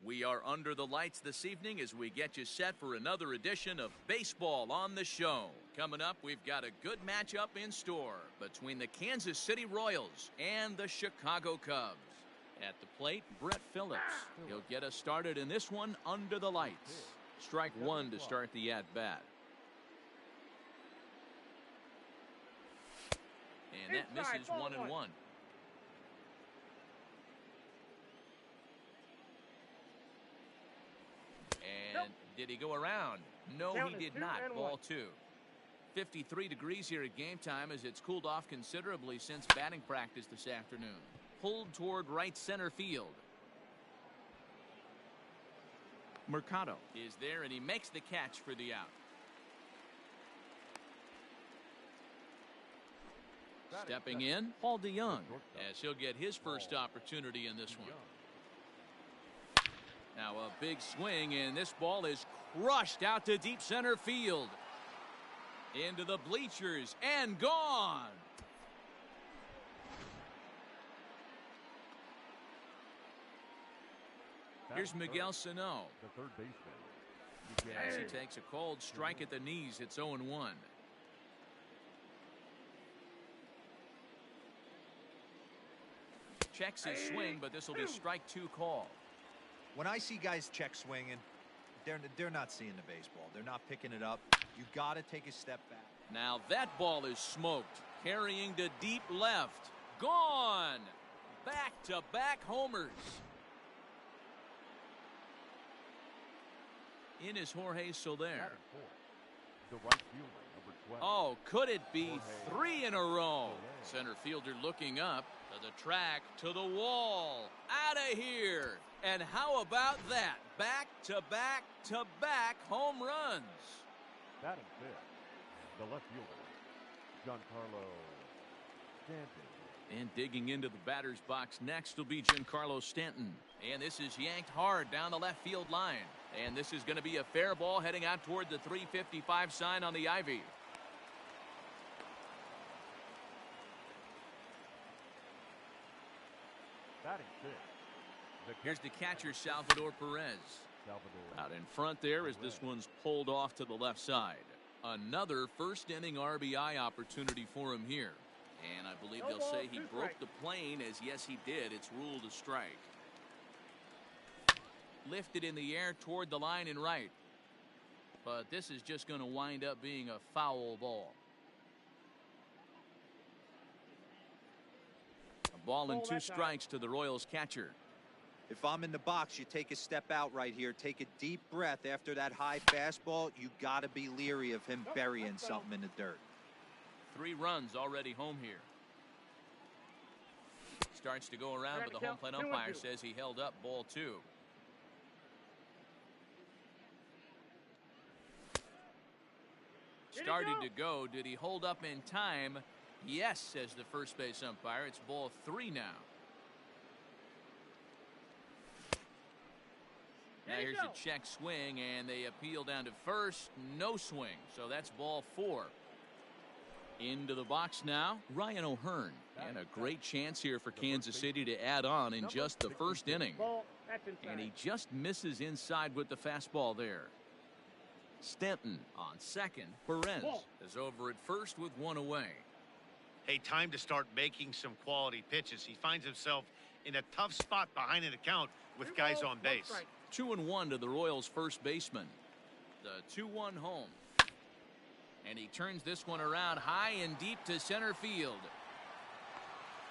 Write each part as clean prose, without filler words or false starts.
We are under the lights this evening as we get you set for another edition of Baseball on the Show. Coming up, we've got a good matchup in store between the Kansas City Royals and the Chicago Cubs. At the plate, Brett Phillips. He'll get us started in this one under the lights. Strike one to start the at-bat. And that misses 1-1. And did he go around? No, he did not. Ball two. 53 degrees here at game time as it's cooled off considerably since batting practice this afternoon. Pulled toward right center field. Mercado is there, and he makes the catch for the out. Stepping in, Paul DeYoung, as he'll get his first opportunity in this one. Now a big swing, and this ball is crushed out to deep center field. Into the bleachers and gone. Here's Miguel Sano. The third baseman. As he takes a cold strike at the knees, it's 0-1. Checks his swing, but this will be strike two call. When I see guys check swinging, they're not seeing the baseball. They're not picking it up. You got to take a step back. Now that ball is smoked, carrying to deep left. Gone. Back-to-back homers. In is Jorge Soler. The right fielder, number 12. Oh, could it be three in a row? Center fielder looking up to the track, to the wall. Out of here. And how about that? Back-to-back-to-back home runs. Batting fifth, the left fielder, Giancarlo Stanton. And digging into the batter's box next will be Giancarlo Stanton. And this is yanked hard down the left field line. And this is going to be a fair ball heading out toward the 355 sign on the ivy. Batting sixth. Here's the catcher, Salvador Perez. Out in front there as this one's pulled off to the left side. Another first inning RBI opportunity for him here. And I believe they'll say he broke the plane, as yes he did. It's ruled a strike. Lifted in the air toward the line and right. But this is just going to wind up being a foul ball. A ball and two strikes to the Royals catcher. If I'm in the box, you take a step out right here. Take a deep breath after that high fastball. You got to be leery of him burying something in the dirt. 3 runs already home here. Starts to go around, but the home plate umpire says he held up ball 2. Started to go. Did he hold up in time? Yes, says the first base umpire. It's ball 3 now. Now here's a check swing, and they appeal down to first. No swing, so that's ball 4. Into the box now, Ryan O'Hearn. And a great chance here for Kansas City to add on in just the first inning. And he just misses inside with the fastball there. Stanton on second. Perez is over at first with 1 away. Hey, time to start making some quality pitches. He finds himself in a tough spot behind an account with guys on base. 2-1 to the Royals' first baseman. The 2-1 home. And he turns this one around high and deep to center field.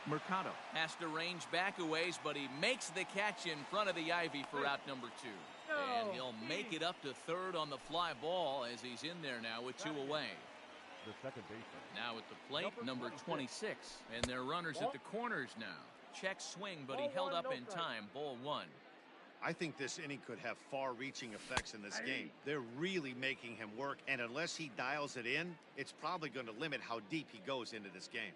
Mercado has to range back a ways, but he makes the catch in front of the ivy for out number 2. And he'll make it up to third on the fly ball as he's in there now with 2 away. The second baseman. Now at the plate, number 26. And they're runners at the corners now. Check swing, but he held up in time. Ball 1. I think this inning could have far-reaching effects in this game. They're really making him work, and unless he dials it in, it's probably going to limit how deep he goes into this game.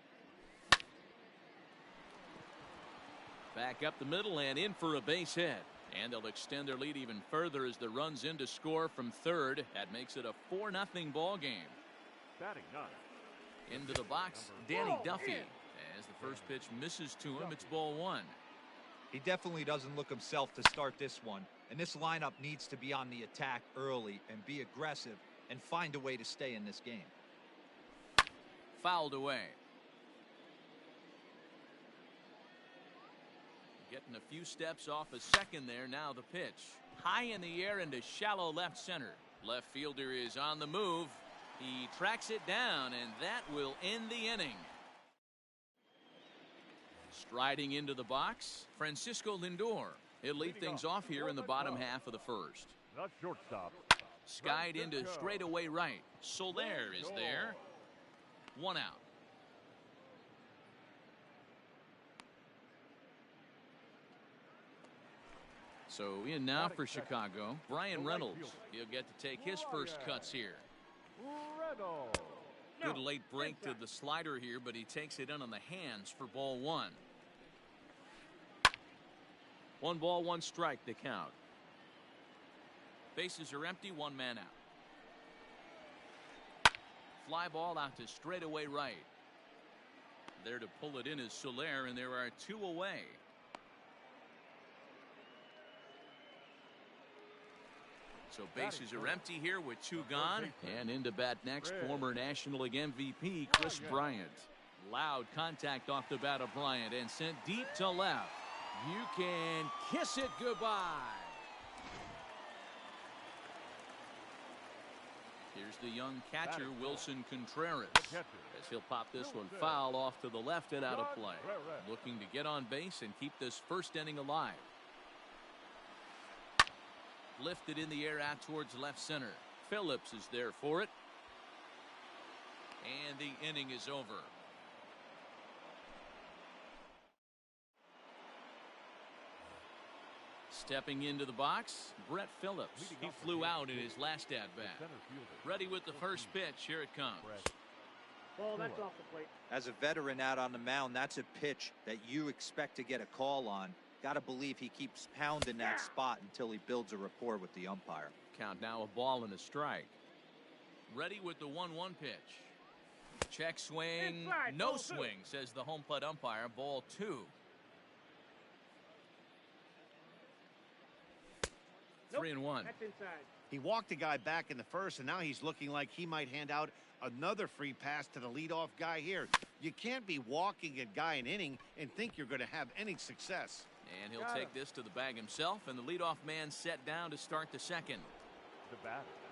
Back up the middle and in for a base hit. And they'll extend their lead even further as the runs in to score from third. That makes it a 4-0 ball game. Batting ninth. Into the box, Danny Duffy. As the first pitch misses to him, it's ball 1. He definitely doesn't look himself to start this one, and this lineup needs to be on the attack early and be aggressive and find a way to stay in this game. Fouled away. Getting a few steps off a second there. Now the pitch. High in the air into shallow left center. Left fielder is on the move. He tracks it down, and that will end the inning. Striding into the box, Francisco Lindor. He'll lead things off here in the bottom half of the first. The shortstop. Skied into straightaway right. Soler is there. One out. So in now for Chicago, Brian Reynolds. He'll get to take his first cuts here. Good late break to the slider here, but he takes it in on the hands for ball one. 1 ball, 1 strike to count. Bases are empty, 1 man out. Fly ball out to straightaway right. There to pull it in is Soler, and there are 2 away. So bases are empty here with 2 gone. And into bat next, former National League MVP Chris Bryant. Loud contact off the bat of Bryant and sent deep to left. You can kiss it goodbye. Here's the young catcher, Wilson Contreras, as he'll pop this one foul off to the left and out of play. Looking to get on base and keep this first inning alive. Lifted in the air out towards left center. Phillips is there for it. And the inning is over. Stepping into the box, Brett Phillips. He flew out in his last at-bat. Ready with the first pitch. Here it comes. Ball, that's off the plate. As a veteran out on the mound, that's a pitch that you expect to get a call on. Got to believe he keeps pounding that spot until he builds a rapport with the umpire. Count now, a ball and a strike. Ready with the 1-1 pitch. Check swing. Inside, No ball swing, says the home plate umpire. Ball 2. Nope, 3-1. that's inside. He walked a guy back in the first, and now he's looking like he might hand out another free pass to the leadoff guy here. You can't be walking a guy an inning and think you're going to have any success. And he'll take this to the bag himself, and the leadoff man set down to start the second.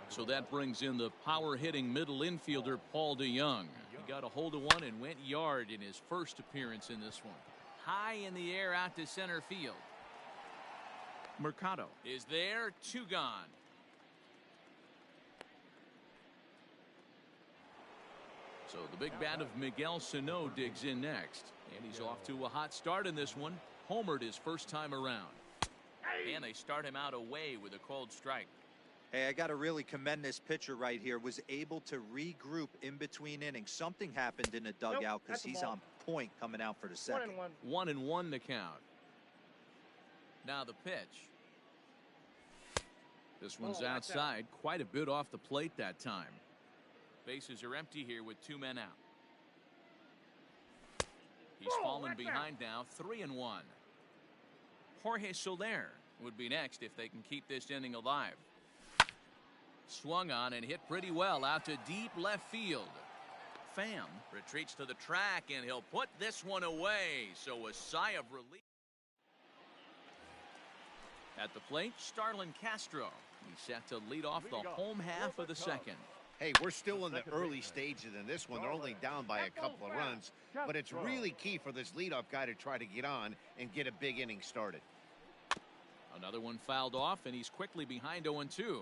So that brings in the power-hitting middle infielder, Paul DeYoung. He got a hold of one and went yard in his first appearance in this one. High in the air out to center field. Mercado is there, 2 gone. So the big bat of Miguel Sano digs in next, and he's off to a hot start in this one. Homered his first time around. And they start him out away with a called strike. Hey, I got to really commend this pitcher right here. Was able to regroup in between innings. Something happened in the dugout because he's on point coming out for the second. 1-1 to count. Now the pitch. This one's outside, quite a bit off the plate that time. Bases are empty here with 2 men out. He's fallen behind now, 3-1. Jorge Soler would be next if they can keep this inning alive. Swung on and hit pretty well out to deep left field. Pham retreats to the track, and he'll put this one away. So a sigh of relief. At the plate, Starlin Castro. He's set to lead off the home half of the second. Hey, we're still in the early stages in this one. They're only down by a couple of runs, but it's really key for this leadoff guy to try to get on and get a big inning started. Another one fouled off, and he's quickly behind 0-2.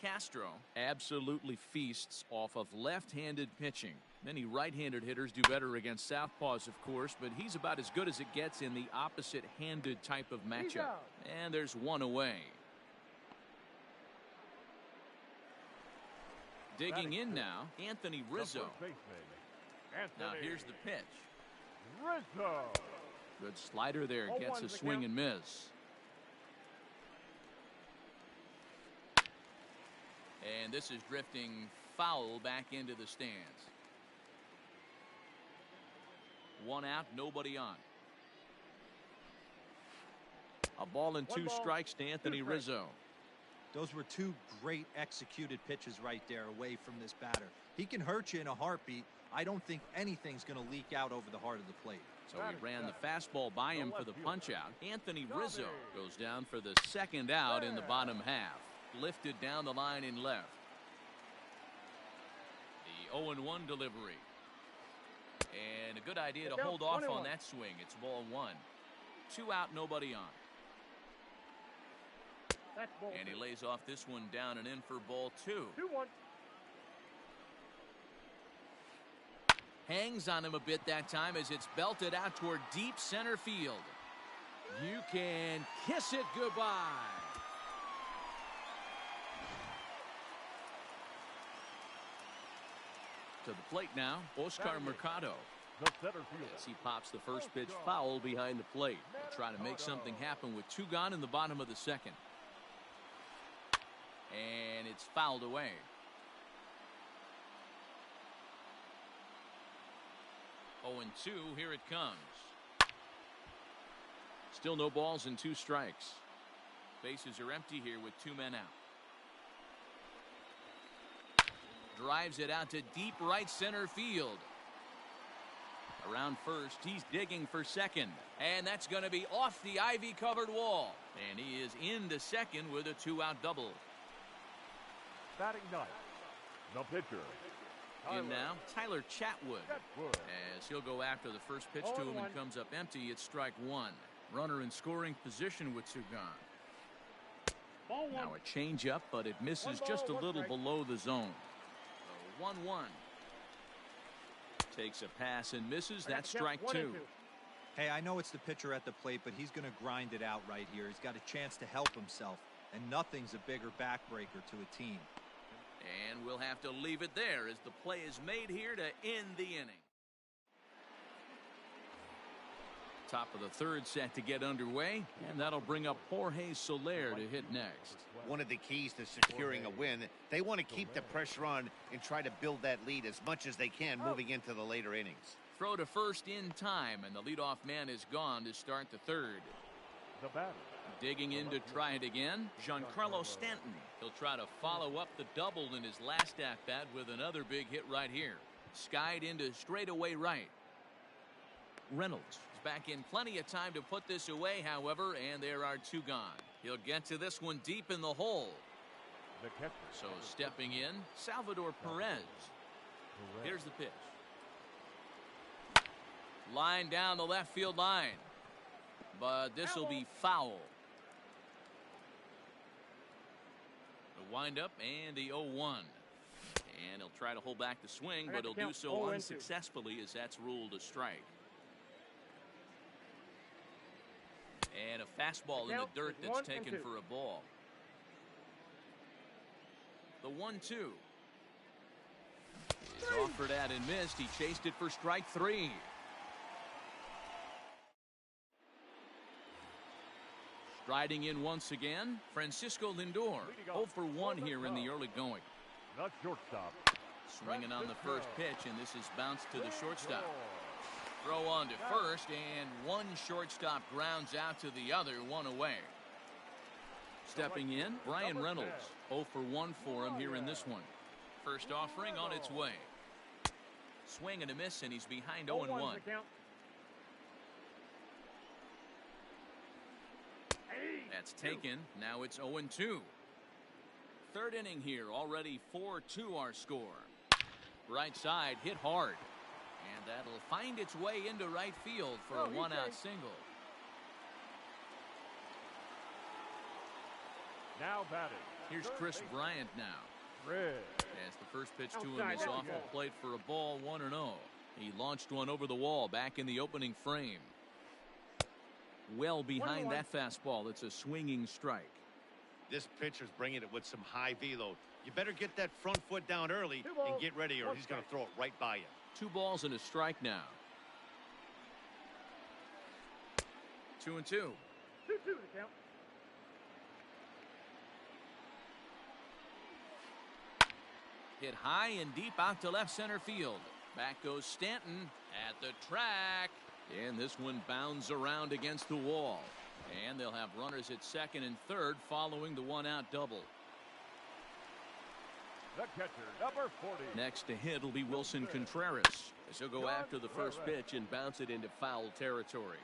Castro absolutely feasts off of left-handed pitching. Many right-handed hitters do better against southpaws, of course, but he's about as good as it gets in the opposite-handed type of matchup. And there's 1 away. Digging in now, Anthony Rizzo. Now here's the pitch. Rizzo. Good slider there, gets a swing and miss. And this is drifting foul back into the stands. 1 out, nobody on. A ball and 2 strikes to Anthony Rizzo. Those were 2 great executed pitches right there away from this batter. He can hurt you in a heartbeat. I don't think anything's going to leak out over the heart of the plate. So he ran the fastball by him for the punch out. Anthony Rizzo goes down for the second out in the bottom half. Lifted down the line in left. The 0-1 delivery. And a good idea to hold off on that swing. It's ball 1. 2 out, nobody on. And he lays off this one down and in for ball 2. 2-1. Hangs on him a bit that time as it's belted out toward deep center field. You can kiss it goodbye. To the plate now, Oscar Mercado. The center fielder. As he pops the first pitch foul behind the plate. He'll try to make something happen with 2 gone in the bottom of the second. And it's fouled away. Oh, and 2, here it comes. Still no balls and 2 strikes. Bases are empty here with 2 men out. Drives it out to deep right center field. Around first, he's digging for second. And that's going to be off the ivy-covered wall. And he is into second with a 2-out double. Batting ninth, the pitcher. In now, Tyler Chatwood. As he'll go after the first pitch to him and comes up empty, it's strike 1. Runner in scoring position with 2 gone. Ball 1. Now a changeup, but it misses just a little below the zone. So 1-1. Takes a pass and misses. That's strike 2. Hey, I know it's the pitcher at the plate, but he's going to grind it out right here. He's got a chance to help himself, and nothing's a bigger backbreaker to a team. And we'll have to leave it there as the play is made here to end the inning. Top of the third set to get underway, and that'll bring up Jorge Soler to hit next. One of the keys to securing a win, they want to keep the pressure on and try to build that lead as much as they can moving into the later innings. Throw to first in time, and the leadoff man is gone to start the third. The batter. Digging in to try it again, Giancarlo Stanton. He'll try to follow up the double in his last at-bat with another big hit right here. Skied into straightaway right. Reynolds is back in plenty of time to put this away, however, and there are 2 gone. He'll get to this one deep in the hole. The catcher. So stepping in, Salvador Perez. Here's the pitch. Line down the left field line. But this will be foul. The windup and the 0-1. And he'll try to hold back the swing, but he'll do so unsuccessfully as that's ruled a strike. And a fastball in the dirt that's taken for a ball. The 1-2. He's offered at and missed. He chased it for strike 3. Striding in once again, Francisco Lindor. 0 for 1 here in the early going. Not shortstop. Swinging on the first pitch, and this is bounced to the shortstop. Throw on to first, and one shortstop grounds out to the other, 1 away. Stepping in, Brian Reynolds. 0 for 1 for him here in this one. First offering on its way. Swing and a miss, and he's behind 0-1. That's taken. Now it's 0-2. Third inning here. Already 4-2 our score. Right side hit hard. And that'll find its way into right field for a 1-out single. Now batting. Here's Chris Bryant now. Red. As the first pitch to him is off the plate for a ball, 1-0. He launched one over the wall back in the opening frame. Well behind that fastball. It's a swinging strike. This pitcher's bringing it with some high velo. You better get that front foot down early and get ready, or he's going to throw it right by you. 2 balls and a strike now. 2-2. 2-2 to count. Hit high and deep out to left center field. Back goes Stanton at the track. And this one bounds around against the wall. And they'll have runners at second and third following the one-out double. The catcher, number 40. Next to hit will be Wilson Contreras, as he'll go after the first pitch and bounce it into foul territory.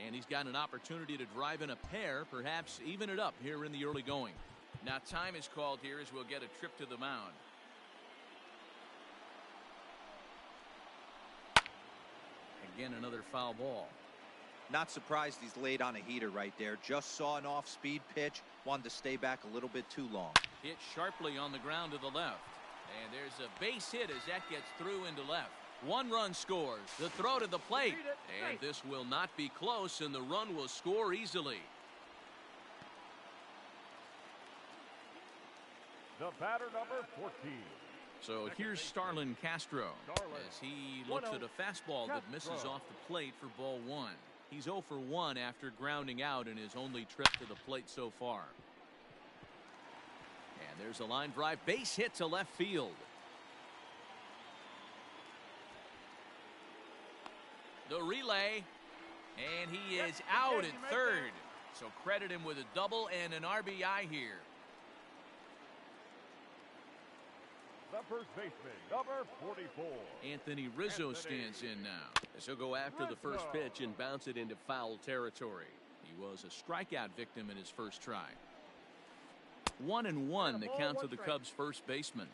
And he's got an opportunity to drive in a pair, perhaps even it up here in the early going. Now time is called here as we'll get a trip to the mound. Again, another foul ball. Not surprised he's laid on a heater right there. Just saw an off-speed pitch. Wanted to stay back a little bit too long. Hit sharply on the ground to the left. And there's a base hit as that gets through into left. One run scores. The throw to the plate. And this will not be close, and the run will score easily. The batter, number 14. So here's Starlin Castro as he looks at a fastball that misses off the plate for ball one. He's 0 for 1 after grounding out in his only trip to the plate so far. And there's a line drive base hit to left field. The relay, and he is out at third. So credit him with a double and an RBI here. The first baseman, number 44. Anthony Rizzo stands in now, as he'll go after the first pitch and bounce it into foul territory. He was a strikeout victim in his first try. 1-1 the count to the Cubs first baseman.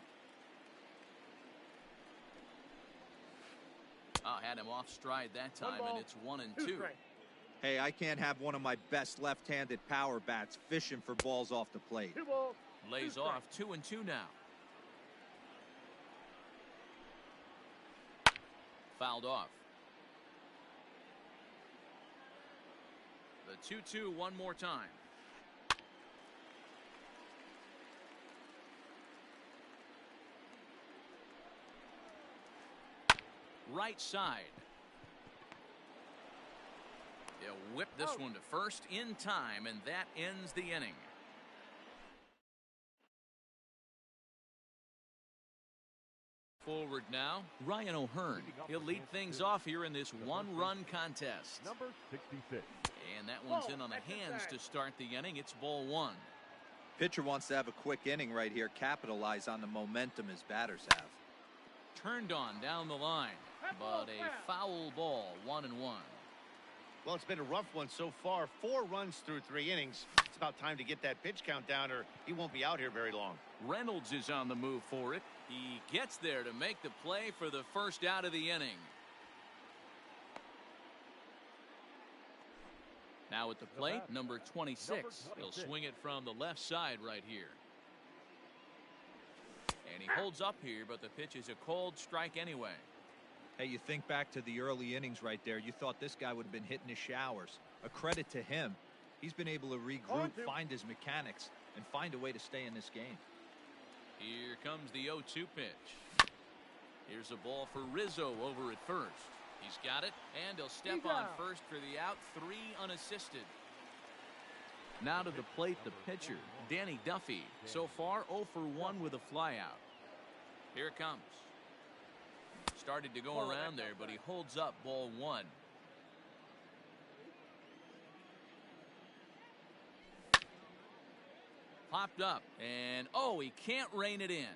Had him off stride that time, and it's 1-2. Hey, I can't have one of my best left-handed power bats fishing for balls off the plate. Lays off 2-2 now. Fouled off. The 2-2 one more time. Right side. They'll whip this one to first in time, and that ends the inning. Forward now, Ryan O'Hearn. He'll lead things off here in this one-run contest. Number 66. And that one's in on the hands to start the inning. It's ball one. Pitcher wants to have a quick inning right here, capitalize on the momentum his batters have. Turned on down the line, but a foul ball, 1-1. Well, it's been a rough one so far. 4 runs through 3 innings. It's about time to get that pitch count down, or he won't be out here very long. Reynolds is on the move for it. He gets there to make the play for the first out of the inning. Now at the plate, number 26. He'll swing it from the left side right here. And he holds up here, but the pitch is a cold strike anyway. Hey, you think back to the early innings right there. You thought this guy would have been hitting his showers. A credit to him. He's been able to regroup, find his mechanics, and find a way to stay in this game. Here comes the 0-2 pitch. Here's a ball for Rizzo over at first. He's got it, and he'll step on first for the out. 3 unassisted. Now to the plate, the pitcher, Danny Duffy. So far, 0 for 1 with a flyout. Here it comes. Started to go around there, but he holds up ball 1. Popped up, and he can't rein it in.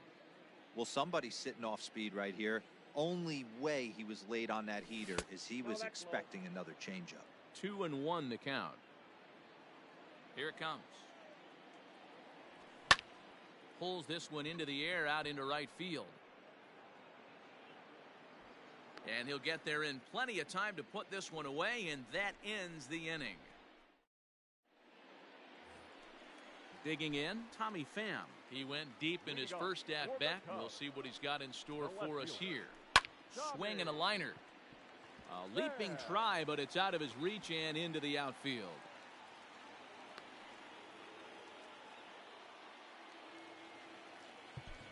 Well, somebody's sitting off speed right here. Only way he was late on that heater is he was expecting another changeup. 2-1 the count. Here it comes. Pulls this one into the air out into right field. And he'll get there in plenty of time to put this one away, and that ends the inning. Digging in, Tommy Pham. He went deep in his first at-bat. We'll see what he's got in store for us here. Swing and a liner. A leaping try, but it's out of his reach and into the outfield.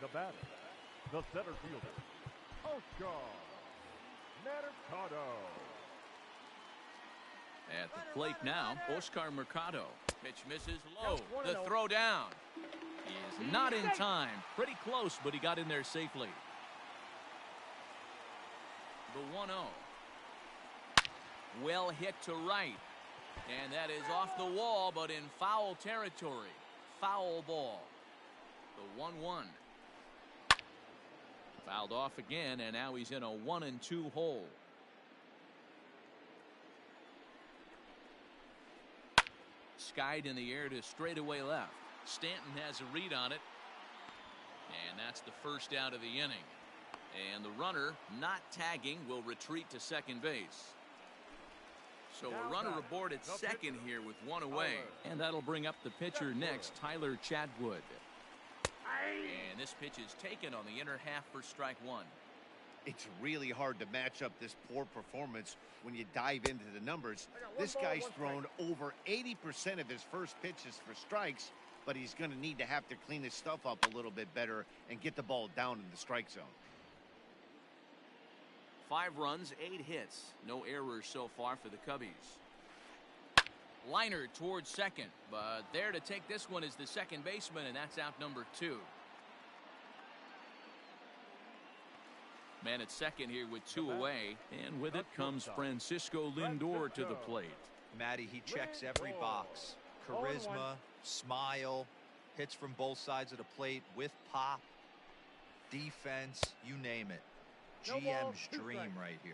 The batter, the center fielder, Oscar Mercado. At the plate now, Oscar Mercado. Pitch misses low. The throw down. He is not in time. Pretty close, but he got in there safely. The 1-0. Well hit to right. And that is off the wall, but in foul territory. Foul ball. The 1-1. Fouled off again, and now he's in a 1-2 hole. Skied in the air to straightaway left. Stanton has a read on it. And that's the first out of the inning. And the runner, not tagging, will retreat to second base. So a runner aboard at second here with one away. And that'll bring up the pitcher next, Tyler Chatwood. And this pitch is taken on the inner half for strike one. It's really hard to match up this poor performance when you dive into the numbers. This guy's thrown over 80% of his first pitches for strikes, but he's going to need to have to clean his stuff up a little bit better and get the ball down in the strike zone. 5 runs, 8 hits. No errors so far for the Cubbies. Liner towards second, but there to take this one is the second baseman, and that's out number 2. Man at second here with 2 away, and with it comes Francisco Lindor to the plate. Matty, he checks every box. Charisma, smile, hits from both sides of the plate with pop, defense, you name it. GM's dream right here.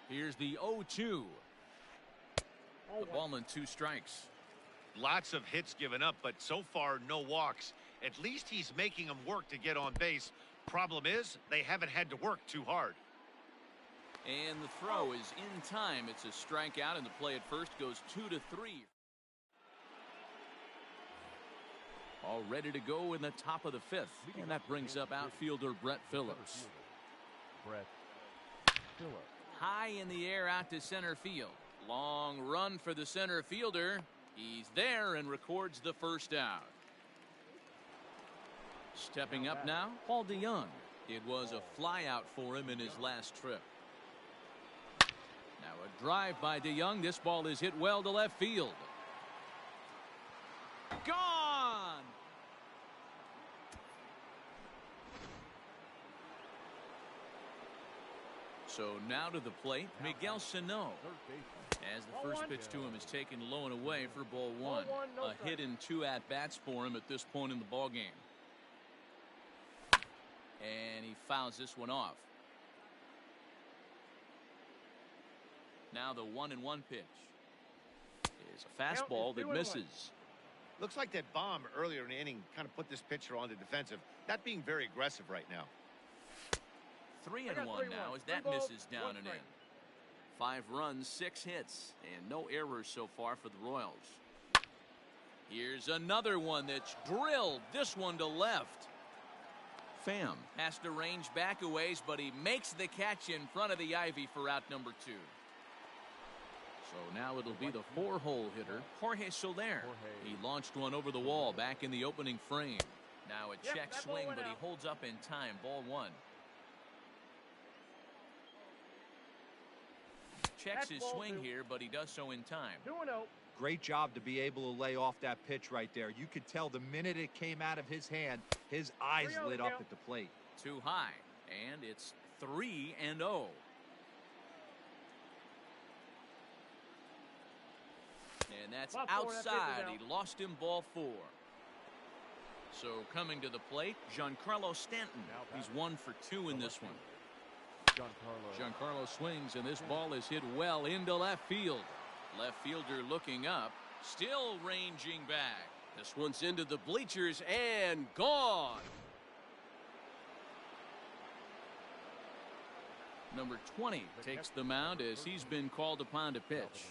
Here's the 0-2. The ball and 2 strikes. Lots of hits given up, but so far no walks. At least he's making them work to get on base. Problem is, they haven't had to work too hard. And the throw is in time. It's a strikeout, and the play at first goes 2-3. All ready to go in the top of the 5th. And that brings up outfielder Brett Phillips. High in the air out to center field. Long run for the center fielder. He's there and records the first out. Stepping up now, Paul DeYoung. It was a flyout for him in his last trip. Now a drive by DeYoung. This ball is hit well to left field. Gone! So now to the plate, Miguel Sano. As the first pitch to him is taken low and away for ball 1. A hit and 2 at-bats for him at this point in the ballgame. And he fouls this one off. Now the 1-1 pitch is a fastball that misses. Looks like that bomb earlier in the inning kind of put this pitcher on the defensive. Not being very aggressive right now. 3-1 now as that misses down and in. 5 runs, 6 hits, and no errors so far for the Royals. Here's another one that's drilled. This one to left. Pham has to range back a ways, but he makes the catch in front of the ivy for out number 2. So now it'll be the 4-hole hitter, Jorge Soler. He launched one over the wall back in the opening frame. Now a check swing, but he holds up in time. Ball 1. Checks his swing here, but he does so in time. 2-0. Great job to be able to lay off that pitch right there. You could tell the minute it came out of his hand, his eyes lit up at the plate. Too high, and it's 3-0. And that's outside. He lost him ball 4. So coming to the plate, Giancarlo Stanton. He's 1 for 2 in this one. Giancarlo swings, and this ball is hit well into left field. Left fielder looking up, still ranging back. This one's into the bleachers and gone. Number 20 takes the mound as he's been called upon to pitch.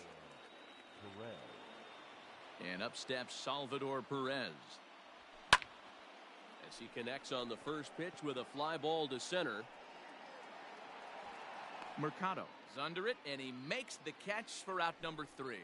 And up steps Salvador Perez. As he connects on the first pitch with a fly ball to center. Mercado is under it, and he makes the catch for out number 3.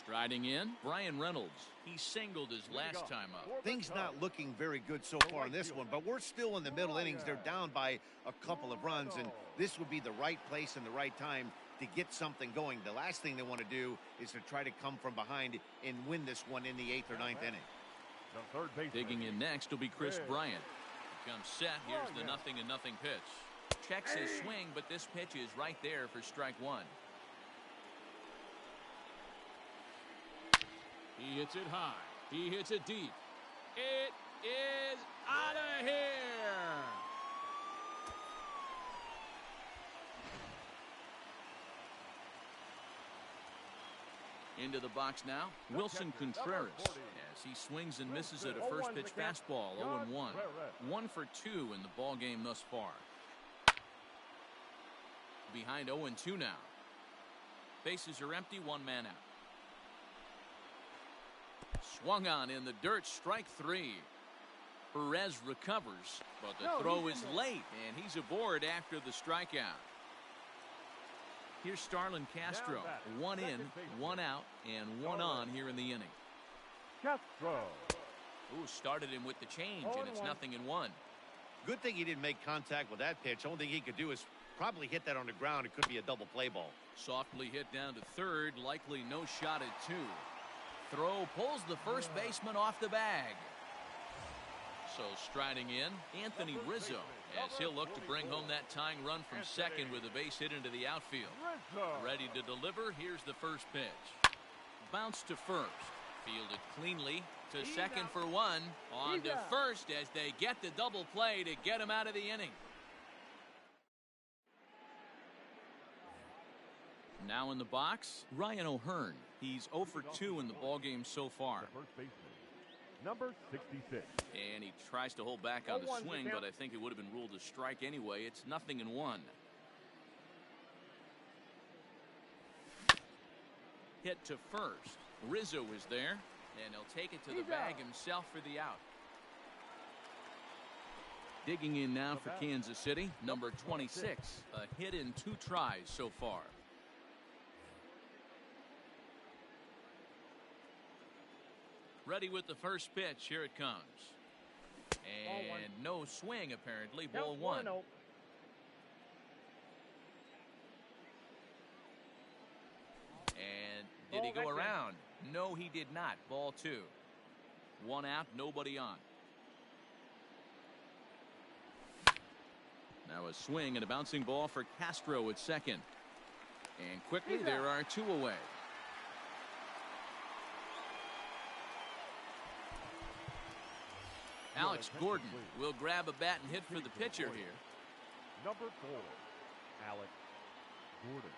Striding in, Brian Reynolds. He singled his last time up. Things not looking very good so far in this one, but we're still in the middle innings. They're down by a couple of runs, and this would be the right place and the right time to get something going. The last thing they want to do is to try to come from behind and win this one in the 8th or 9th inning. Digging in next will be Chris Bryant. Comes set. Here's the 0-0 pitch. Checks his swing, but this pitch is right there for strike one. He hits it high. He hits it deep. It is out of here. Into the box now, Wilson Contreras, as he swings and misses at a first pitch fastball, 0-1. 1 for 2 in the ball game thus far. Behind 0-2 now. Bases are empty, 1 man out. Swung on in the dirt, strike 3. Perez recovers, but the throw is late, and he's aboard after the strikeout. Here's Starlin Castro. 1 in, 1 out, and 1 on here in the inning. Castro. Ooh, started him with the change, and it's 0-1. Good thing he didn't make contact with that pitch. Only thing he could do is probably hit that on the ground. It could be a double play ball. Softly hit down to third, likely no shot at 2. Throw pulls the first baseman off the bag. So striding in, Anthony Rizzo, as he'll look to bring home that tying run from second with a base hit into the outfield. Ready to deliver, here's the first pitch. Bounce to first, fielded cleanly to second for 1. On to first as they get the double play to get him out of the inning. Now in the box, Ryan O'Hearn. He's 0 for 2 in the ballgame so far. The first baseman, number 66. And he tries to hold back on the swing, but I think it would have been ruled a strike anyway. It's 0-1. Hit to first. Rizzo is there, and he'll take it to the bag himself for the out. Digging in now for Kansas City, number 26. A hit in 2 tries so far. Ready with the first pitch. Here it comes. And no swing, apparently. Ball 1. And did he go around? No, he did not. Ball 2. 1 out, nobody on. Now a swing and a bouncing ball for Castro at second. And quickly, there are 2 away. Alex Gordon will grab a bat and hit for the pitcher here. Number 4, Alex Gordon.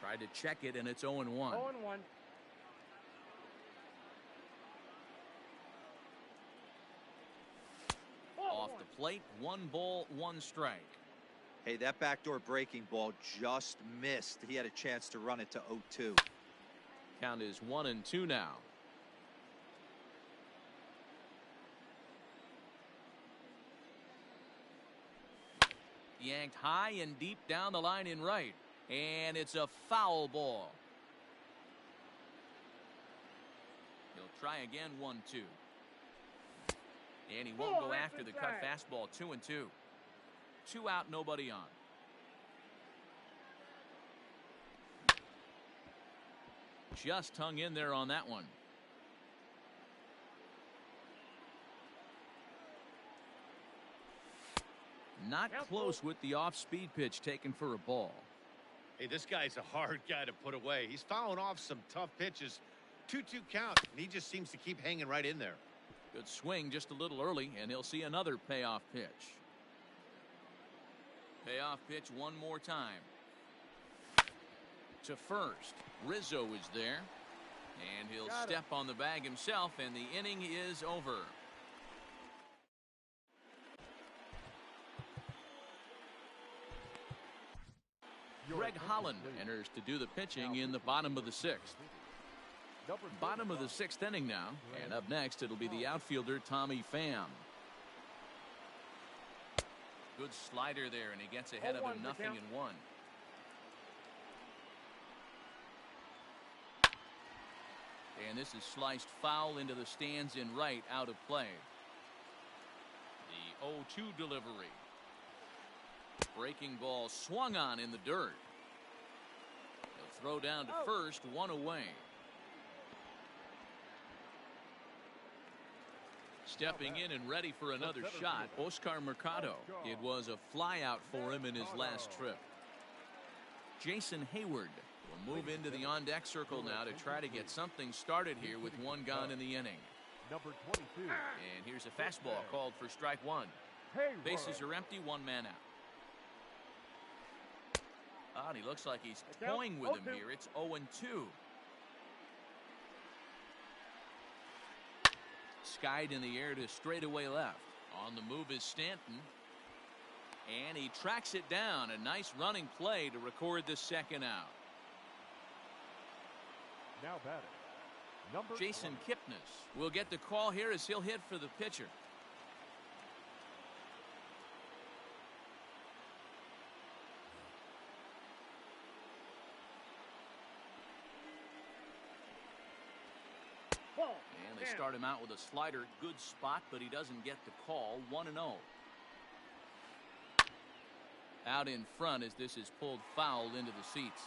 Tried to check it, and it's 0-1. 0-1. Off the plate, 1 ball, 1 strike. Hey, that backdoor breaking ball just missed. He had a chance to run it to 0-2. Count is 1-2 now. Yanked high and deep down the line in right. And it's a foul ball. He'll try again, 1-2. And he won't go after the cut fastball, 2-2. 2 out, nobody on. Just hung in there on that one. Not close with the off-speed pitch taken for a ball. Hey, this guy's a hard guy to put away. He's fouling off some tough pitches. 2-2 count, and he just seems to keep hanging right in there. Good swing just a little early, and he'll see another payoff pitch. Payoff pitch one more time. To first. Rizzo is there. And he'll step on the bag himself, and the inning is over. Greg Holland enters to do the pitching in the bottom of the 6th. Bottom of the 6th inning now, and up next it'll be the outfielder Tommy Pham. Good slider there, and he gets ahead of him, 0-1. And this is sliced foul into the stands in right, out of play. The 0-2 delivery. Breaking ball swung on in the dirt. He'll throw down to first, 1 away. Stepping in and ready for another shot, Oscar Mercado. It was a flyout for him in his last trip. Jason Hayward will move into the on-deck circle now to try to get something started here with one gone in the inning. Number 22. And here's a fastball called for strike one. Bases are empty, one man out. And he looks like he's toying with him here. It's 0-2. Skied in the air to straightaway left. On the move is Stanton. And he tracks it down. A nice running play to record the second out. Now batting. Number Jason 20. Kipnis will get the call here as he'll hit for the pitcher. And they start him out with a slider. Good spot, but he doesn't get the call. 1-0. Out in front as this is pulled foul into the seats.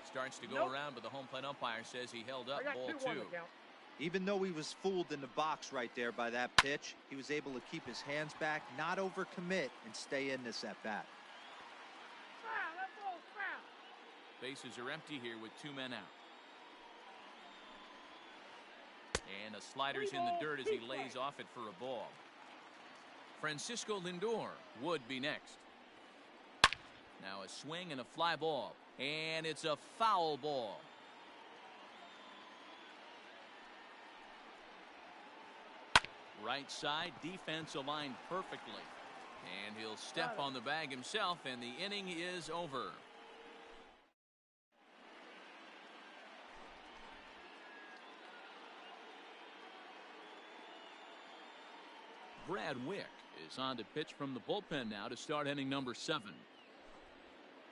Starts to go around, but the home plate umpire says he held up. Ball 2. Even though he was fooled in the box right there by that pitch, he was able to keep his hands back, not overcommit, and stay in this at bat. Bases are empty here with two men out. And a slider's in the dirt as he lays off it for a ball. Francisco Lindor would be next. Now a swing and a fly ball. And it's a foul ball. Right side, defense aligned perfectly. And he'll step on the bag himself, and the inning is over. Brad Wick is on to pitch from the bullpen now to start inning number 7.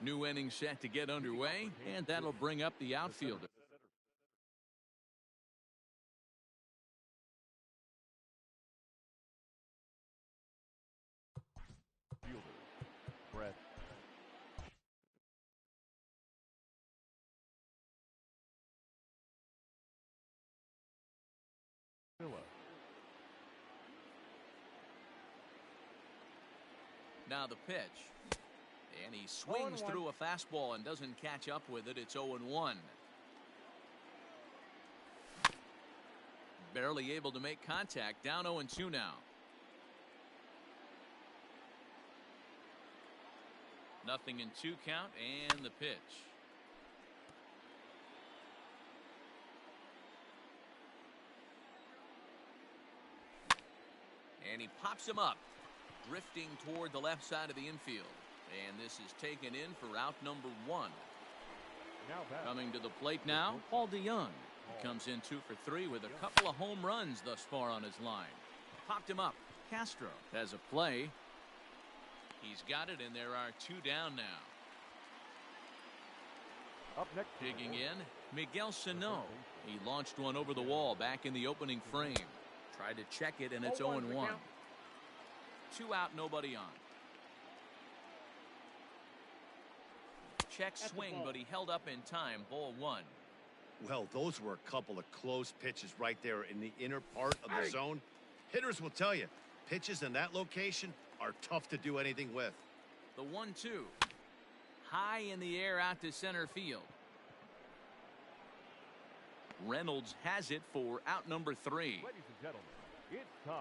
New inning set to get underway, and that'll bring up the outfielder. Brett. Now the pitch. And he swings through a fastball and doesn't catch up with it. It's 0-1. Barely able to make contact. Down 0-2 now. Nothing in 2 count, and the pitch. And he pops him up, drifting toward the left side of the infield. And this is taken in for out number 1. Coming to the plate now, Paul DeYoung. He comes in 2 for 3 with a couple of home runs thus far on his line. Popped him up. Castro has a play. He's got it, and there are 2 down now. Up next, digging in, Miguel Sano. He launched one over the wall back in the opening frame. Tried to check it, and it's 0-1. 2 out, nobody on. Check swing, but he held up in time. Ball 1. Well, those were a couple of close pitches right there in the inner part of the zone. Hitters will tell you, pitches in that location are tough to do anything with. The 1-2. High in the air out to center field. Reynolds has it for out number 3. Ladies and gentlemen, it's time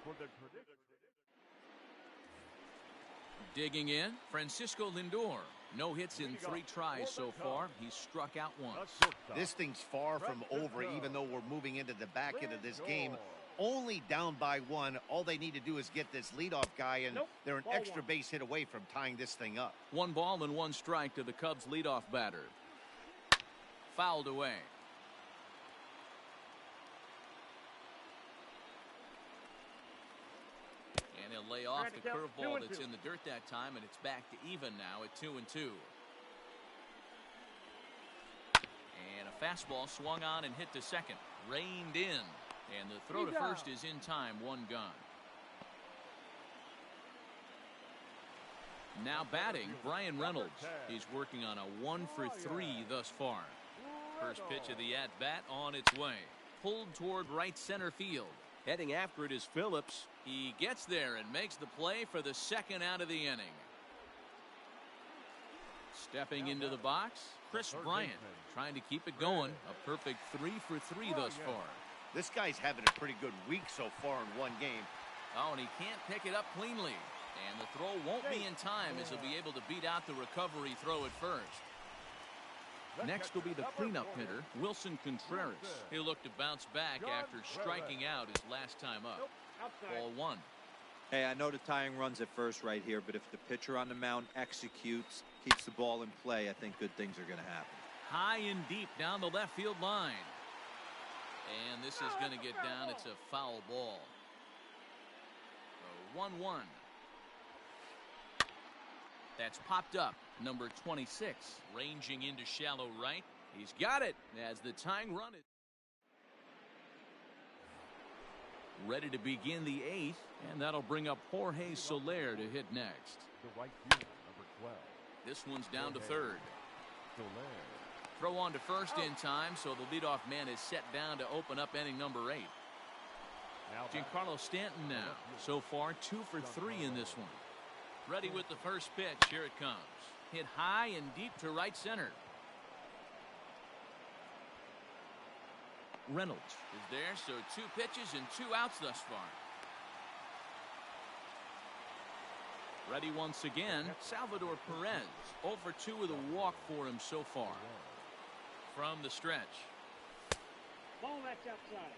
for the digging in, Francisco Lindor. No hits in 3 tries so far. He's struck out once. This thing's far from over, even though we're moving into the back end of this game. Only down by 1. All they need to do is get this leadoff guy, and they're an extra base hit away from tying this thing up. 1 ball and 1 strike to the Cubs leadoff batter. Fouled away. And he'll lay off the curveball that's in the dirt that time, and it's back to even now at 2-2. And a fastball swung on and hit to second. Reined in. And the throw to first is in time. 1 gone. Now batting, Brian Reynolds. He's working on a 1 for 3 thus far. First pitch of the at-bat on its way. Pulled toward right center field. Heading after it is Phillips. He gets there and makes the play for the second out of the inning. Stepping into the box, Chris Bryant trying to keep it going. A perfect 3 for 3 thus far. This guy's having a pretty good week so far in one game. Oh, and he can't pick it up cleanly. And the throw won't be in time as he'll be able to beat out the recovery throw at first. Next will be the cleanup hitter, Wilson Contreras. He'll look to bounce back after striking out his last time up. Ball 1. Hey, I know the tying run's at first right here, but if the pitcher on the mound executes, keeps the ball in play, I think good things are going to happen. High and deep down the left field line. And this is going to get down. It's a foul ball. So 1-1. That's popped up. Number 26, ranging into shallow right. He's got it as the tying run is ready to begin the 8th, and that'll bring up Jorge Soler to hit next. The right fielder, number 12. This one's down to third. Soler. Throw on to first in time, so the leadoff man is set down to open up inning number 8. Giancarlo Stanton now, so far 2 for 3 in this one. Ready with the first pitch. Here it comes. Hit high and deep to right center. Reynolds is there, so 2 pitches and 2 outs thus far. Ready once again, Salvador Perez. 0 for 2 with a walk for him so far. From the stretch. Ball that's outside.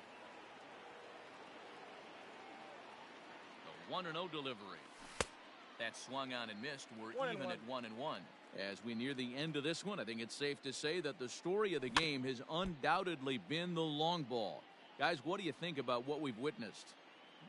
The 1-0 delivery. That swung on and missed. We're even at 1-1. As we near the end of this one, I think it's safe to say that the story of the game has undoubtedly been the long ball. Guys, what do you think about what we've witnessed?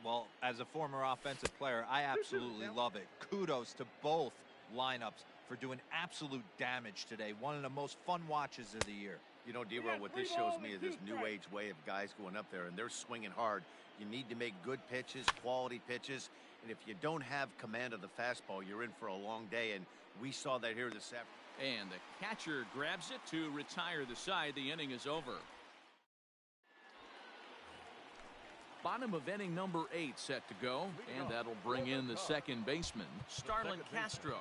Well, as a former offensive player, I absolutely love it. Kudos to both lineups for doing absolute damage today. One of the most fun watches of the year. You know, D-Roll, what this shows me is this new age way of guys going up there, and they're swinging hard. You need to make good pitches, quality pitches. And if you don't have command of the fastball, you're in for a long day, and we saw that here this afternoon. And the catcher grabs it to retire the side. The inning is over. Bottom of inning number 8 set to go, and that'll bring in the second baseman, Starlin Castro.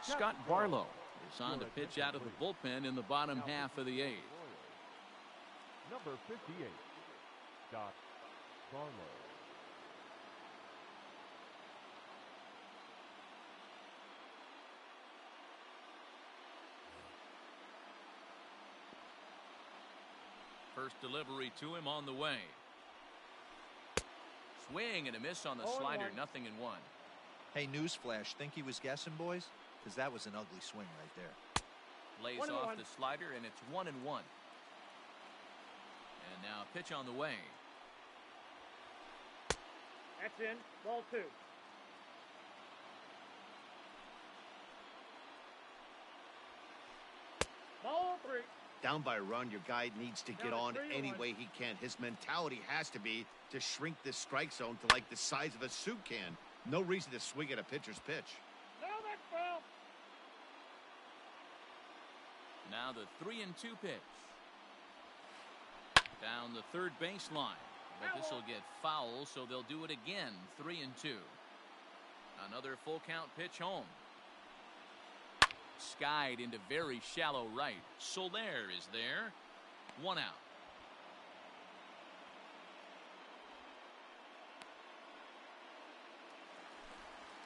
Scott Barlow is on to pitch out of the bullpen in the bottom half of the 8th. Number 58, Scott Barlow. First delivery to him on the way. Swing and a miss on the slider. 0-1. Hey, newsflash, think he was guessing, boys? Because that was an ugly swing right there. Lays off the slider, and it's 1-1. And now a pitch on the way. That's in. Ball 2. Ball 3. Down by a run, your guy needs to get on any way he can. His mentality has to be to shrink this strike zone to like the size of a soup can. No reason to swing at a pitcher's pitch. No, that's foul. Now the 3-2 pitch. Down the third baseline. But this will get foul, so they'll do it again. 3-2. Another full count pitch home. Skied into very shallow right. Soler is there. 1 out.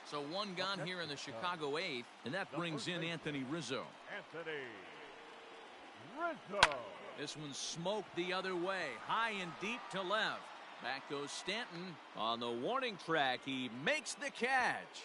So 1 gone here in the Chicago 8th, and that brings in Anthony Rizzo. Anthony Rizzo. This one smoked the other way, high and deep to left. Back goes Stanton on the warning track. He makes the catch.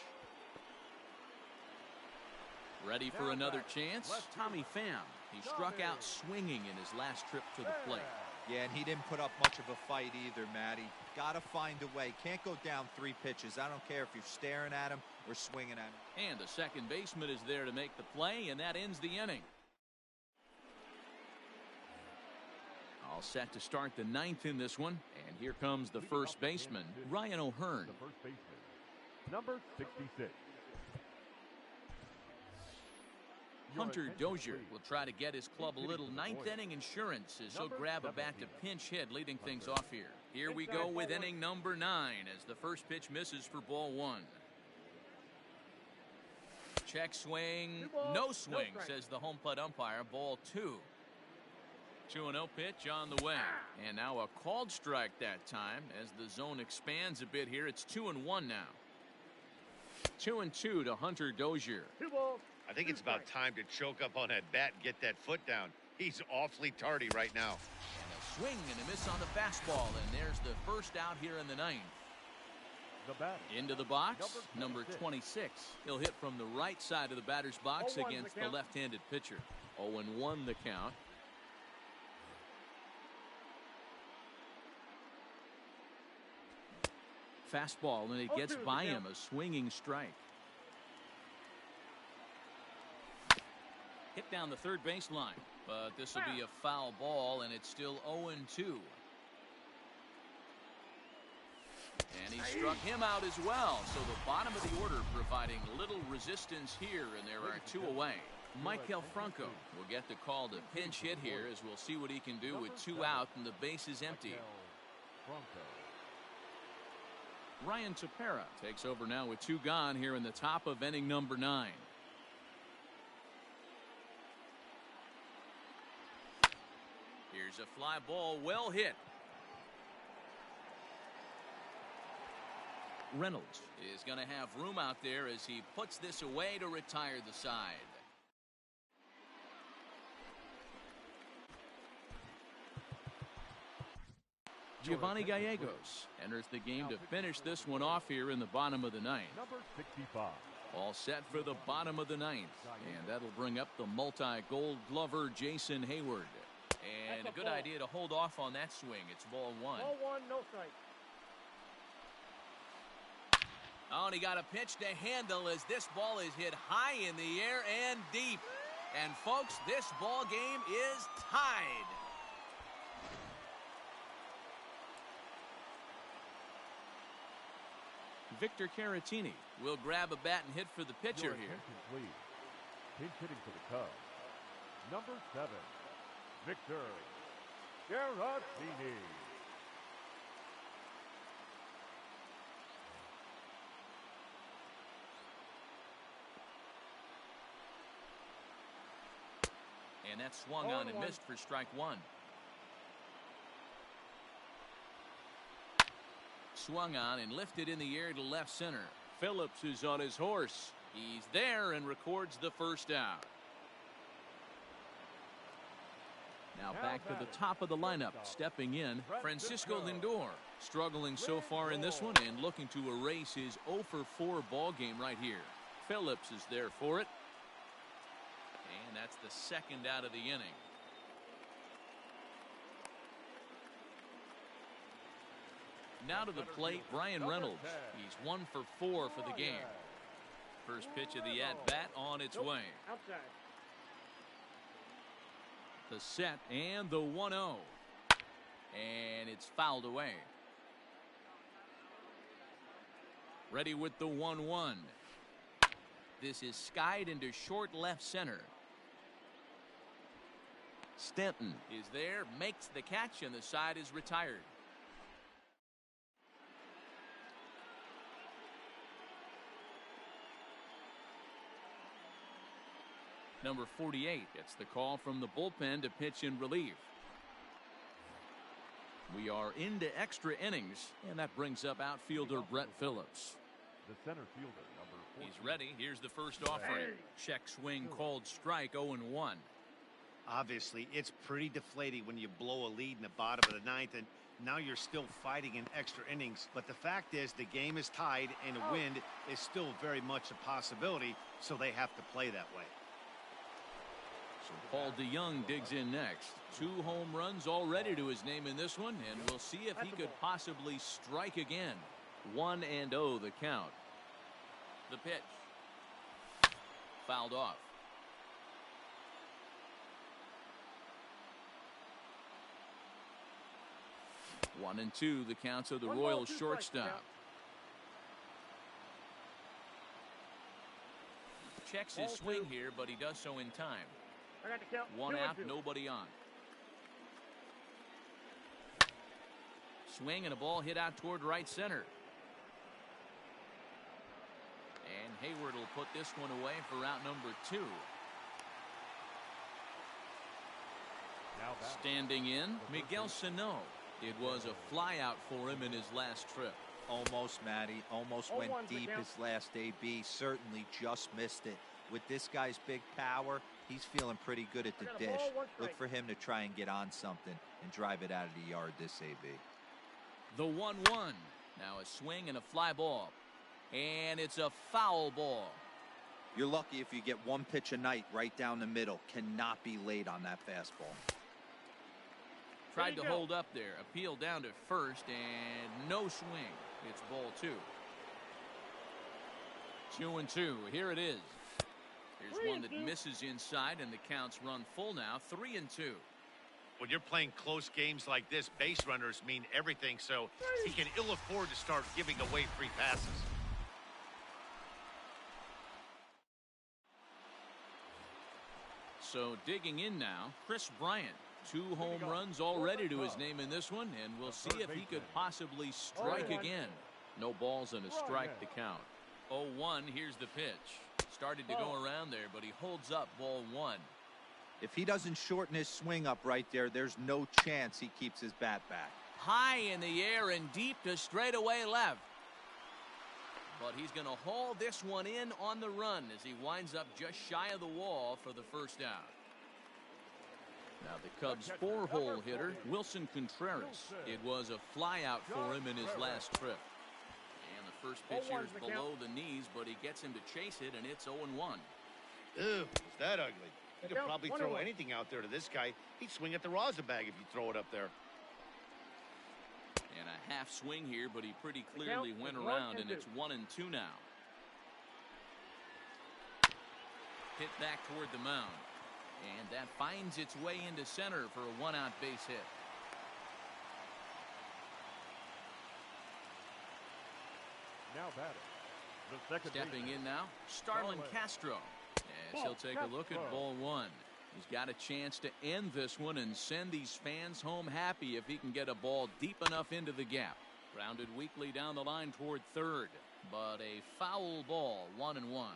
Ready for another chance? Tommy Pham. He struck out swinging in his last trip to the plate. Yeah, and he didn't put up much of a fight either, Matty. Got to find a way. Can't go down 3 pitches. I don't care if you're staring at him or swinging at him. And the second baseman is there to make the play, and that ends the inning. All set to start the 9th in this one. And here comes the first baseman, Ryan O'Hearn. The first baseman, number 66. Hunter Dozier will try to get his club a little ninth inning insurance as he'll grab a bat to pinch hit, leading things off here. Here we go with inning number 9 as the first pitch misses for ball 1. Check swing, no swing, says the home plate umpire. Ball 2. 2-0 pitch on the way. And now a called strike that time as the zone expands a bit here. It's 2-1 now. 2-2 to Hunter Dozier. I think it's about time to choke up on that bat and get that foot down. He's awfully tardy right now. And a swing and a miss on the fastball, and there's the first out here in the 9th. Into the box, number 26. He'll hit from the right side of the batter's box against the left-handed pitcher. 0-1 the count. Fastball, and it gets by him, a swinging strike. Hit down the third baseline, but this will be a foul ball, and it's still 0-2. And he struck him out as well, so the bottom of the order providing little resistance here, and there are 2 away. Michael Franco will get the call to pinch hit here, as we'll see what he can do with 2 out and the base is empty. Ryan Tepera takes over now with 2 gone here in the top of inning number 9. Here's a fly ball, well hit. Reynolds is going to have room out there as he puts this away to retire the side. Giovanni Gallegos enters the game to finish this one off here in the bottom of the 9th. Number 65. All set for the bottom of the 9th, and that'll bring up the multi-gold glover Jason Hayward. And a good idea to hold off on that swing. It's ball 1. Ball 1, no strike. Oh, and he got a pitch to handle as this ball is hit high in the air and deep. And folks, this ball game is tied. Victor Caratini will grab a bat and hit for the pitcher here. Please. Pinch hitting for the Cubs. Number 7, Victor Caratini. And that swung on and missed for strike 1. Swung on and lifted in the air to left center. Phillips is on his horse. He's there and records the first out. Now back to the top of the lineup. Stepping in, Francisco Lindor. Struggling so far in this one and looking to erase his 0-for-4 ball game right here. Phillips is there for it. And that's the second out of the inning. Now to the plate, Brian Reynolds. He's 1-for-4 for the game. First pitch of the at-bat on its way. Outside. The set and the 1-0. And it's fouled away. Ready with the 1-1. This is skied into short left center. Stanton is there, makes the catch, and the side is retired. Number 48 gets the call from the bullpen to pitch in relief. We are into extra innings, and that brings up outfielder Brett Phillips. The center fielder, number 14. He's ready. Here's the first offering. Check swing called strike, 0-1. Obviously, it's pretty deflating when you blow a lead in the bottom of the 9th, and now you're still fighting in extra innings. But the fact is, the game is tied, and a win is still very much a possibility, so they have to play that way. So Paul DeYoung digs in next. 2 home runs already to his name in this one, and we'll see if he could possibly strike again. 1-0 the count. The pitch. Fouled off. 1-2 the counts of the Royals shortstop. checks his swing here, but he does so in time. I got to count. One 2 out, and 2. nobody on. Swing and a ball hit out toward right center. And Hayward will put this one away for out number 2. Now batting. Standing in, Miguel Sano. It was a flyout for him in his last trip. Almost, Matty. Almost went 0-1's the deep count. his last AB. Certainly just missed it. With this guy's big power, he's feeling pretty good at the I got a dish. ball, 1 Look strike. for him to try and get on something and drive it out of the yard this AB. The 1-1. Now a swing and a fly ball. And it's a foul ball. You're lucky if you get one pitch a night right down the middle. Cannot be late on that fastball. Tried to go. hold up there. Appeal down to first and no swing. It's ball 2. 2-2. Here it is. Here's one that misses inside, and the counts run full now. 3-2. When you're playing close games like this, base runners mean everything, so he can ill afford to start giving away free passes. So digging in now, Chris Bryant. 2 home runs already to his name in this one, and we'll see if he could possibly strike again. No balls and a strike to count. 0-1, here's the pitch. Started to go around there, but he holds up ball 1. If he doesn't shorten his swing up right there, there's no chance he keeps his bat back. High in the air and deep to straightaway left. But he's going to haul this one in on the run as he winds up just shy of the wall for the first out. Now the Cubs' 4-hole hitter, Wilson Contreras. It was a flyout for him in his last trip. And the first pitch here is below the knees, but he gets him to chase it, and it's 0-1. Ew, is that ugly? You could probably throw anything out there to this guy. He'd swing at the rosin bag if you throw it up there. And a half swing here, but he pretty clearly went around, and it's 1-2 now. Hit back toward the mound. And that finds its way into center for a 1-out base hit. Now batting. The second Stepping baseman. in now, Starlin Castro. As he'll take a look at ball 1. He's got a chance to end this one and send these fans home happy if he can get a ball deep enough into the gap. Grounded weakly down the line toward third, but a foul ball. 1-1.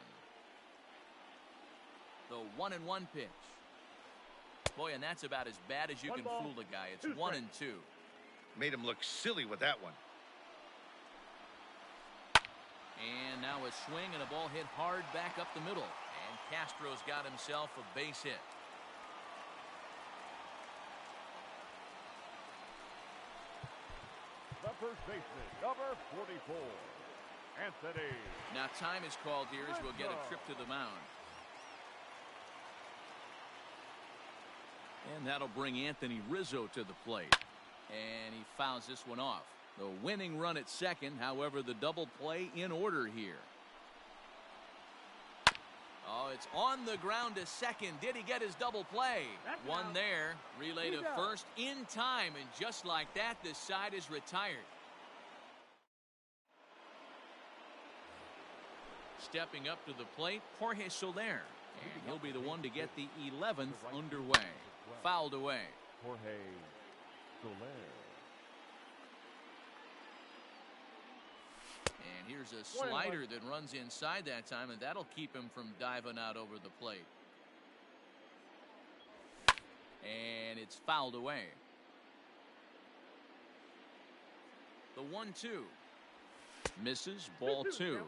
The 1-1 pitch. Boy, and that's about as bad as you can fool a guy. It's 1-2. Made him look silly with that one. And now a swing and a ball hit hard back up the middle. And Castro's got himself a base hit. The first baseman, number 44, Anthony. Now time is called here as we'll get a trip to the mound. And that'll bring Anthony Rizzo to the plate. And he fouls this one off. The winning run at second, however, the double play in order here. Oh, it's on the ground to second. Did he get his double play? One there. Relay to first in time, and just like that, this side is retired. Stepping up to the plate, Jorge Soler. And he'll be the one to get the 11th underway. Fouled away. Jorge Soler. And here's a slider that runs inside that time, and that'll keep him from diving out over the plate. And it's fouled away. The 1-2. Misses, ball 2.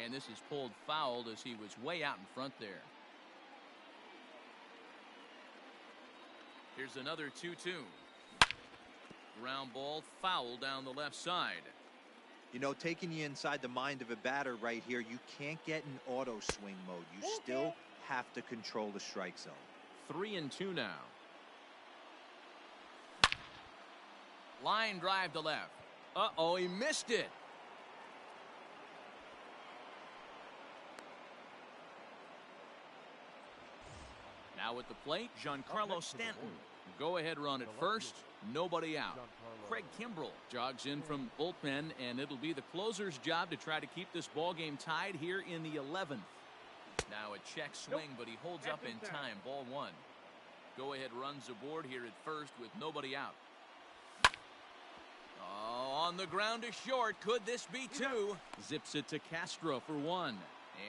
And this is pulled fouled as he was way out in front there. Here's another 2-2. Ground ball foul down the left side. You know, taking you inside the mind of a batter right here, you can't get in auto swing mode. You still have to control the strike zone. 3-2 now. Line drive to left. Uh-oh, he missed it. Now at the plate, Giancarlo Stanton. Go-ahead run at first, nobody out. Craig Kimbrell jogs in from bullpen, and it'll be the closer's job to try to keep this ball game tied here in the 11th. Now a check swing, but he holds up in time. Ball one. Go-ahead runs aboard here at first with nobody out. Oh, on the ground to short. Could this be two? Zips it to Castro for one.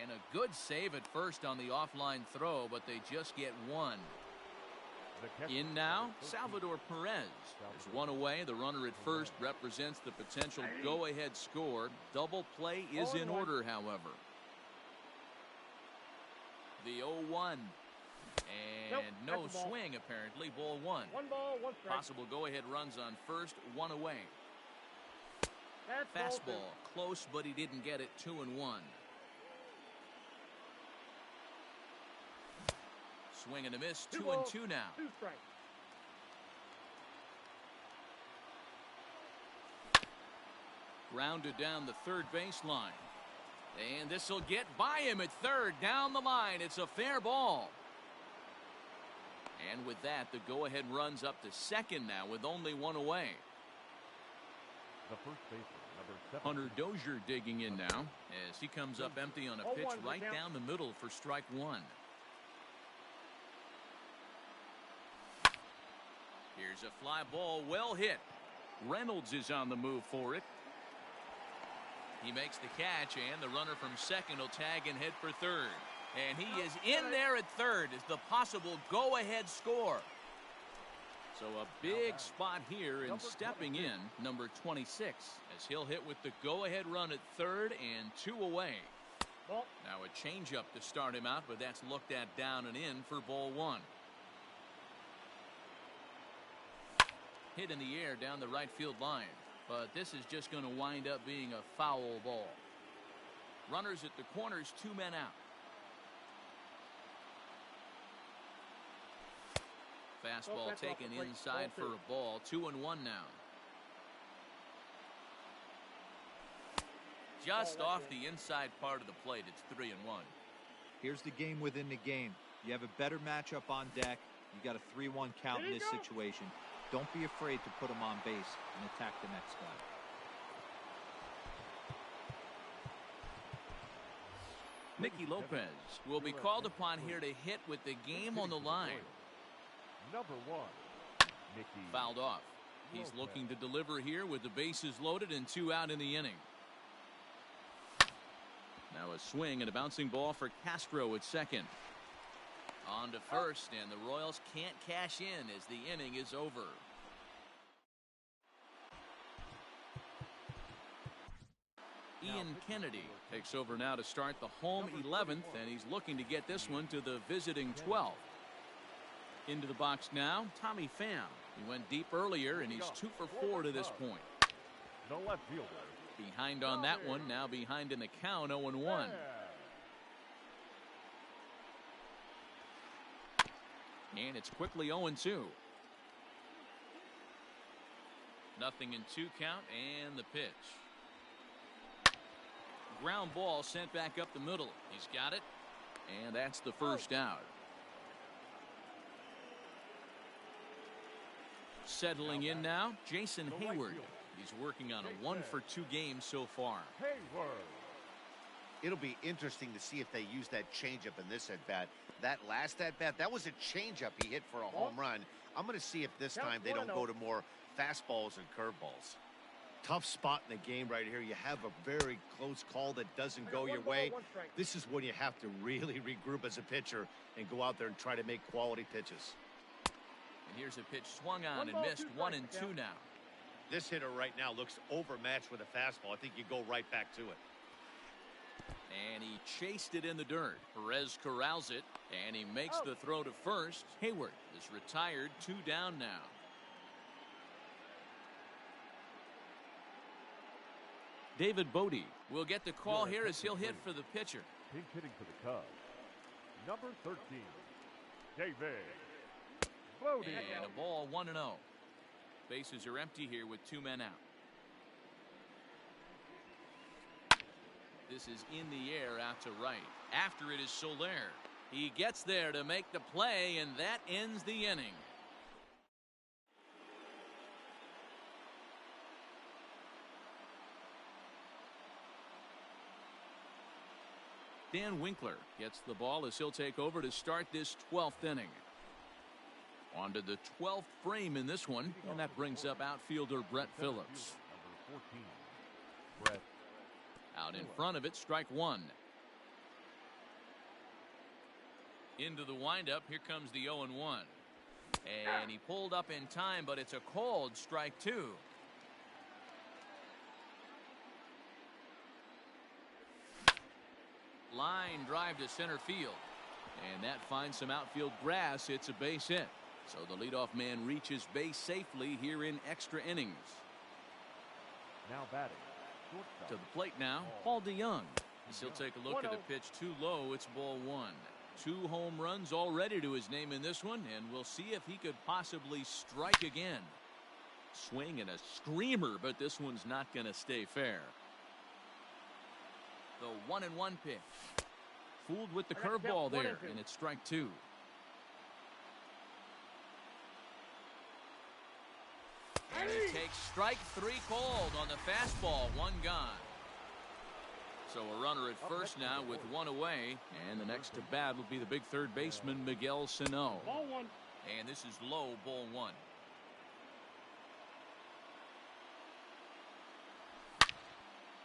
And a good save at first on the offline throw, but they just get one. In now, Salvador Perez. There's one away. The runner at first represents the potential go-ahead score. Double play is in order, however. The 0-1. And no swing, apparently. Ball one. One ball, one strike. Possible go-ahead runs on first, one away. That's Fastball, close, but he didn't get it. 2-1. Swing and a miss. 2-2 now. Two strikes. Grounded down the third baseline. And this will get by him at third. Down the line. It's a fair ball. And with that, the go-ahead runs up to second now with only one away. The first baseman, Hunter Dozier digging in now as he comes up empty on a pitch right down the middle for strike one. Here's a fly ball, well hit. Reynolds is on the move for it. He makes the catch, and the runner from second will tag and head for third. And he is in there at third as the possible go-ahead score. So a big spot here, and stepping in, number 26, as he'll hit with the go-ahead run at third and two away. Now a changeup to start him out, but that's looked at down and in for ball one. Hit in the air down the right field line, but this is just going to wind up being a foul ball. Runners at the corners, 2 men out. Fastball taken inside for a ball. 2-1 now. Just off the inside part of the plate. It's 3-1. Here's the game within the game. You have a better matchup on deck. You got a 3-1 count in this situation. Don't be afraid to put him on base and attack the next guy. Nicky Lopez will be called upon here to hit with the game on the line. number 1, Nicky. Fouled off. He's looking to deliver here with the bases loaded and 2 out in the inning. Now a swing and a bouncing ball for Castro at second. On to first, and the Royals can't cash in as the inning is over. Ian Kennedy takes over now to start the home 11th, and he's looking to get this one to the visiting 12th. Into the box now, Tommy Pham. He went deep earlier, and he's 2 for 4 to this point. The left fielder. Behind on that one, now behind in the count, 0-1. And it's quickly 0-2. Nothing in 2 count, and the pitch. Ground ball sent back up the middle. He's got it, and that's the first out. Settling in now, Jason Hayward. He's working on a 1 for 2 game so far. Hayward. It'll be interesting to see if they use that changeup in this at-bat. That last at-bat, that was a changeup he hit for a home run. I'm going to see if this time they don't go to more fastballs and curveballs. Tough spot in the game right here. You have a very close call that doesn't go your way. This is when you have to really regroup as a pitcher and go out there and try to make quality pitches. And here's a pitch swung on and missed. 1-2 now. This hitter right now looks overmatched with a fastball. I think you go right back to it. And he chased it in the dirt. Perez corrals it, and he makes the throw to first. Hayward is retired, 2 down now. David Bodie will get the call here as he'll hit for the pitcher. Pink hitting for the Cubs. Number 13, David Bodie. And a ball, 1-0. Bases are empty here with 2 men out. This is in the air out to right. After it is Soler. He gets there to make the play, and that ends the inning. Dan Winkler gets the ball as he'll take over to start this 12th inning. On to the 12th frame in this one, and that brings up outfielder Brett Phillips. Number 14, Brett. Out in front of it, strike one. Into the windup, here comes the 0-1. And he pulled up in time, but it's a called strike two. Line drive to center field. And that finds some outfield grass. It's a base hit. So the leadoff man reaches base safely here in extra innings. Now batting, shortstop. To the plate now, Paul DeYoung. As he'll take a look at the pitch too low. It's ball one. 2 home runs already to his name in this one, and we'll see if he could possibly strike again. Swing and a screamer, but this one's not going to stay fair. The 1-1 pitch. Fooled with the curveball there, and it's strike two. And he takes strike three called on the fastball. 1 gone. So a runner at first now with 1 away, and the next to bat will be the big third baseman Miguel Sano. Ball one. And this is low, ball one.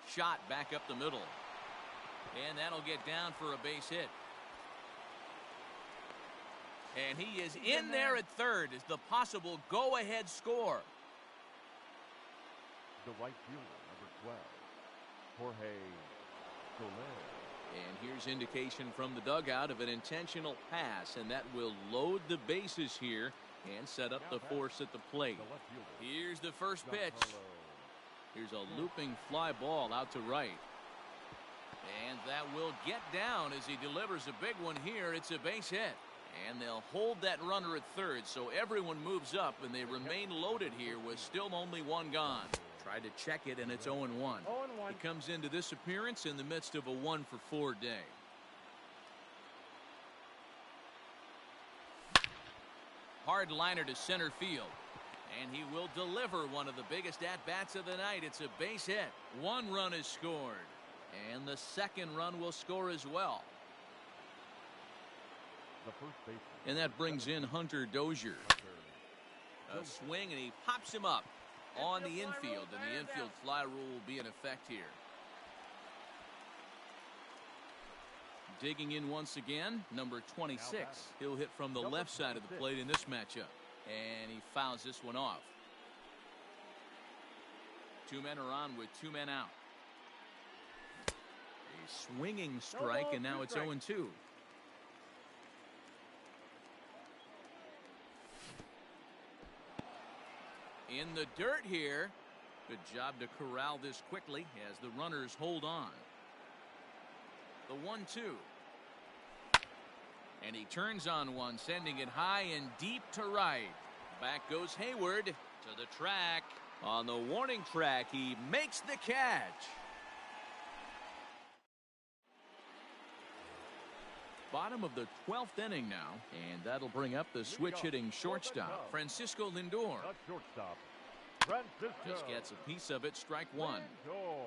Shot back up the middle. And that'll get down for a base hit. And he is in there at third as the possible go-ahead score. The right fielder, number 12, Jorge Soler. And here's indication from the dugout of an intentional pass, and that will load the bases here and set up the force at the plate. Here's the first pitch. Here's a looping fly ball out to right. And that will get down as he delivers a big one here. It's a base hit. And they'll hold that runner at third, so everyone moves up, and they remain loaded here with still only 1 gone. Tried to check it, and it's 0-1. He comes into this appearance in the midst of a 1-for-4 day. Hard liner to center field. And he will deliver one of the biggest at-bats of the night. It's a base hit. 1 run is scored. And the second run will score as well. The first baseman. And that brings in Hunter Dozier. A swing, and he pops him up on the infield. And the infield fly rule will be in effect here. Digging in once again, number 26. He'll hit from the left side of the plate in this matchup. And he fouls this one off. 2 men are on with 2 men out. A swinging strike, and now it's 0-2. In the dirt here. Good job to corral this quickly as the runners hold on. The 1-2. And he turns on one, sending it high and deep to right. Back goes Hayward to the track. On the warning track, he makes the catch. Bottom of the 12th inning now, and that'll bring up the switch-hitting shortstop, Francisco Lindor. The shortstop, Francisco. Just gets a piece of it, strike one. Lindor.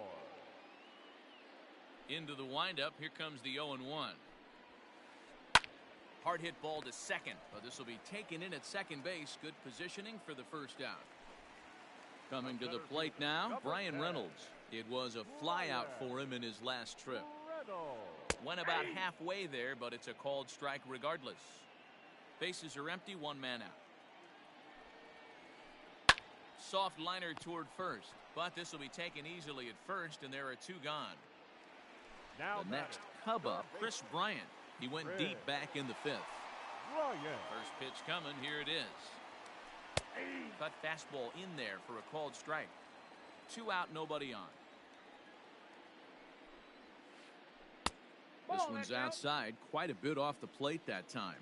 Into the windup, here comes the 0-1. Hard hit ball to second, but this will be taken in at second base. Good positioning for the first out. Coming to the plate now, Brian Reynolds. It was a fly out for him in his last trip. Went about halfway there, but it's a called strike regardless. Bases are empty, 1 man out. Soft liner toward first, but this will be taken easily at first, and there are 2 gone. Now the next Cub up, Chris Bryant. He went deep back in the 5th. First pitch coming, here it is. Cut fastball in there for a called strike. 2 out, nobody on. This one's outside, quite a bit off the plate that time.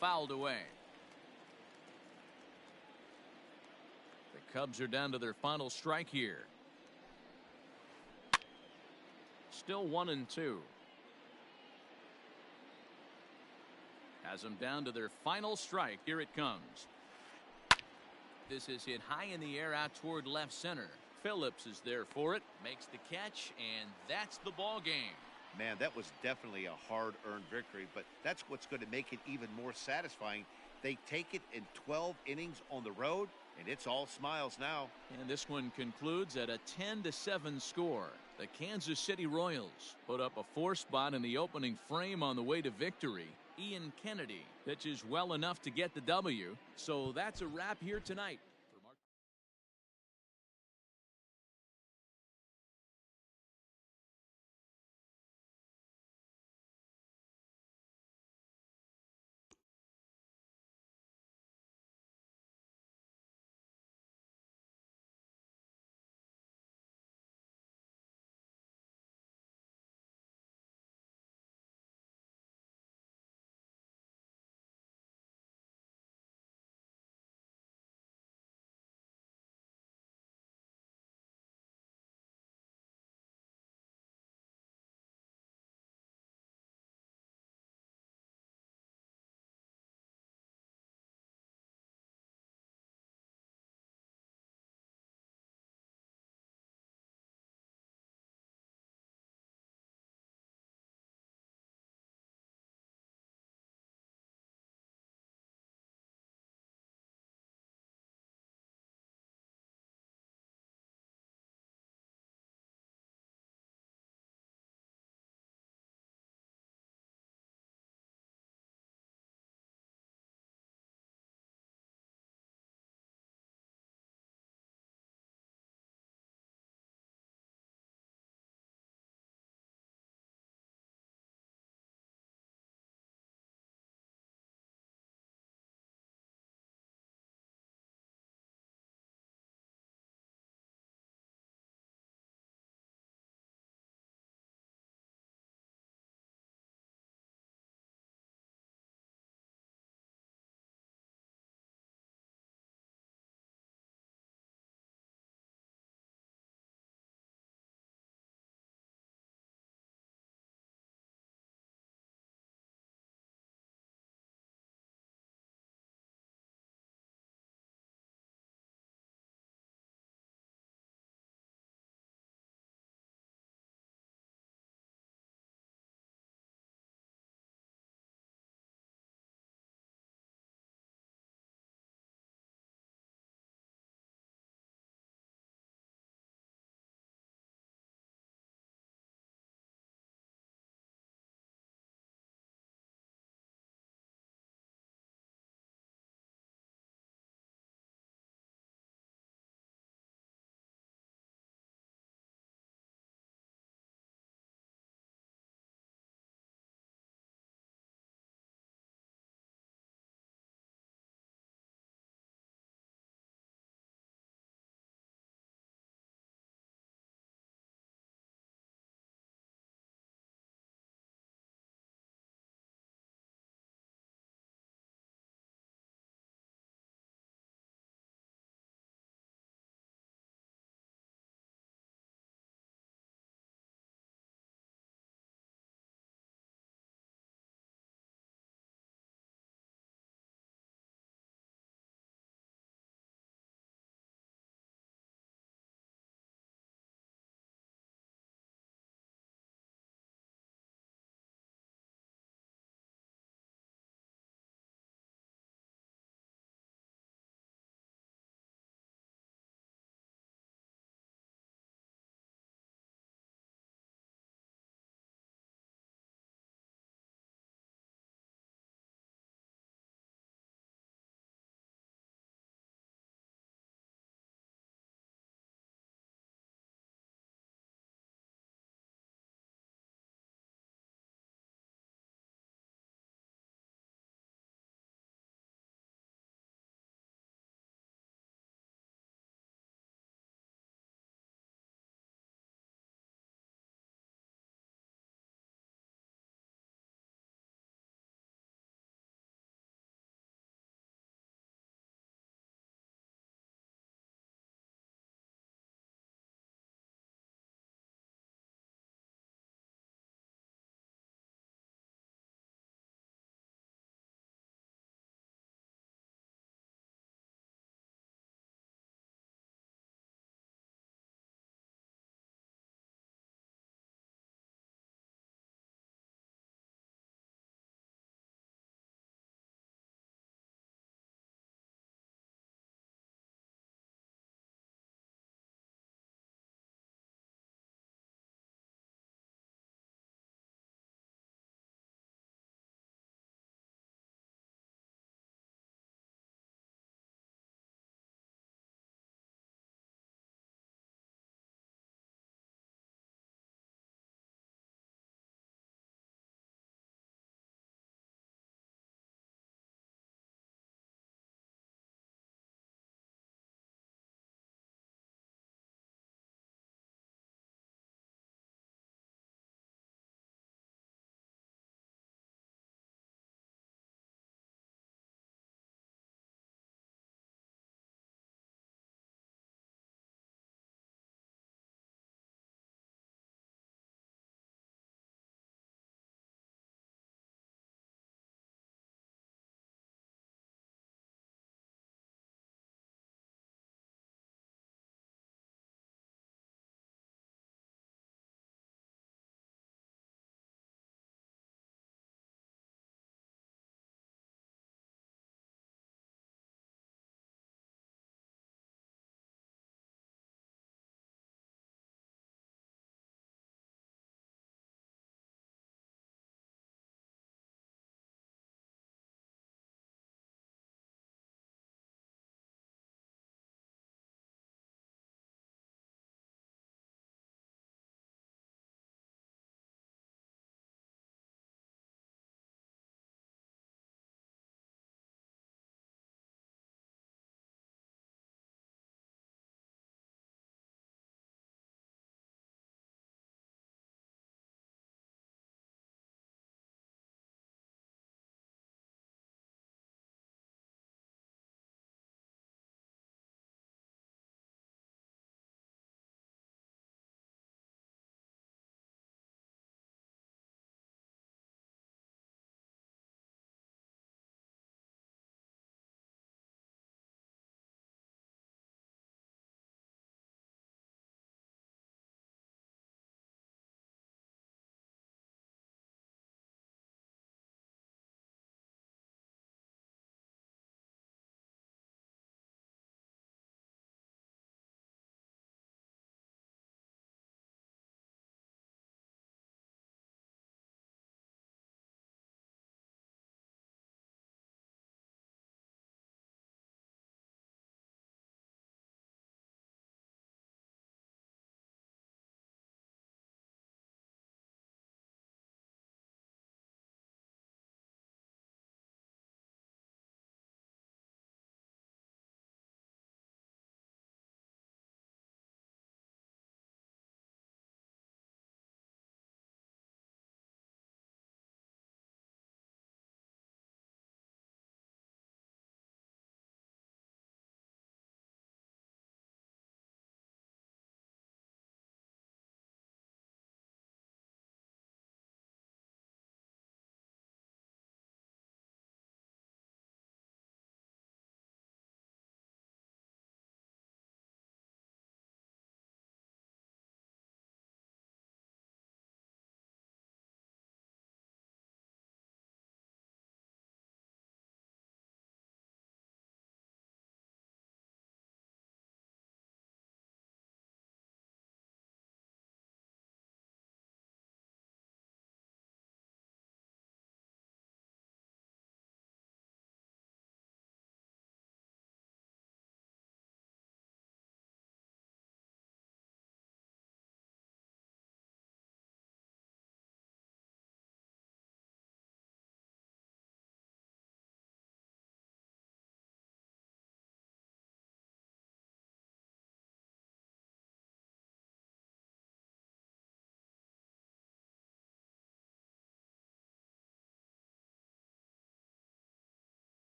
Fouled away. The Cubs are down to their final strike here. Still 1-2. Has them down to their final strike. Here it comes. This is hit high in the air out toward left center. Phillips is there for it, makes the catch, and that's the ball game. Man, that was definitely a hard-earned victory, but that's what's going to make it even more satisfying. They take it in 12 innings on the road, and it's all smiles now. And this one concludes at a 10-7 score. The Kansas City Royals put up a 4 spot in the opening frame on the way to victory. Ian Kennedy pitches well enough to get the W. So that's a wrap here tonight.